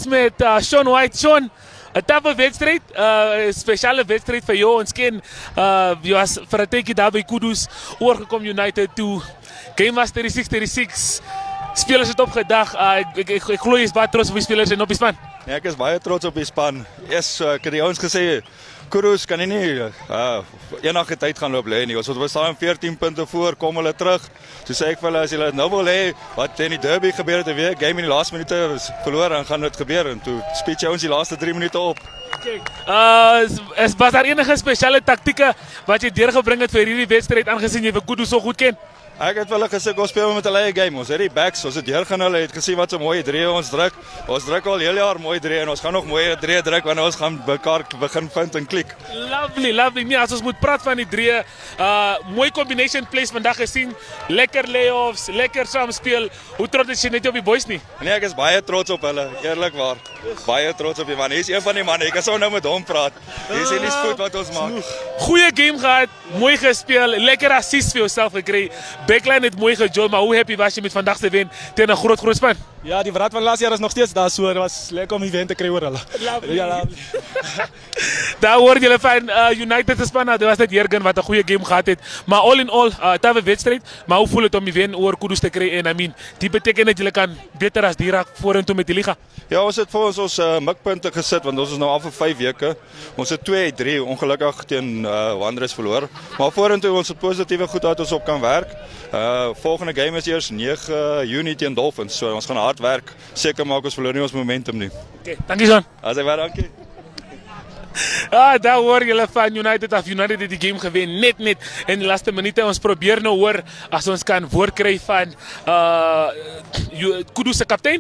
met Sean White. Sean, 'n taffe wedstryd, 'n spesiale wedstryd vir jou. Ons ken jy was vir 'n tydjie daar by Kudus oorgekom United toe. Game was 36-36. Spelers het opgedag. Ek glo jy is baie trots op die spelers en op die span. Nee, ek is baie trots op die span. Ek het die ouens gesê Kudus kan nie enige tyd gaan loop lê nie. Ons was staan 14 punte voor, kom hulle terug. Toe sê ek vir hulle as julle nou wil hê wat in die derby gebeur het, 'n week game in die laaste minute verloor, dan gaan dit gebeur en toe speech ons die laaste 3 minute op. Okay. Was daar enige spesiale taktieke wat jy deurgebring het vir hierdie wedstryd aangesien jy vir Kudus so goed ken? Ek het vir hulle gesê ons speel met hulle eie game. Ons het die backs, ons het deurgaan hulle het gesien wat so mooi drie ons druk. Ons druk al heel jaar mooi drie en ons gaan nog mooi drie druk wanneer ons gaan mekaar begin vind en klik. Lovely. Nee, as ons moet praat van die drie, mooi combination plays vandag gesien. Lekker layoffs, lekker saamspeel. Hoe trots is jy net op die boys nie? Nee, ek is baie trots op hulle, eerlikwaar. Baie trots op die man. Hy is een van die manne. Ek kan so nou met hom praat. Hy sien die spoed wat ons maak. Goeie game gehad, mooi gespeel, lekker assist vir jouself gekry. Backline het mooi gejoin, maar hoe happy was jy met vandag se wen teen 'n groot span? Ja, die verraad van laas jaar is nog steeds daar, so dit was lekker om die wen te kry oor hulle. Ja, daar hoor julle van United se span, dit was net Jurgen wat 'n goeie game gehad het, maar all in all, tawwe wedstryd, maar hoe voel dit om die wen oor Kudus te kry en I mean, dit beteken dat julle kan beter as die raak vorentoe met die liga. Ja, ons het vir ons mikpunte gesit want ons is nou al vir 5 weke. Ons het 2-3 ongelukkig teen Wanderers verloor, maar vorentoe ons het positiewe goed dat ons op kan werk. Volgende game is eers 9 Junie teen Dolphins, so ons gaan hard werk, seker maak ons verloor nie ons momentum nie. Okay, dankie Sean. Asai baie dankie. Daar hoor julle van United het die game gewen net in die laaste minute. Ons probeer nou hoor as ons kan woord kry van Kudus se kaptein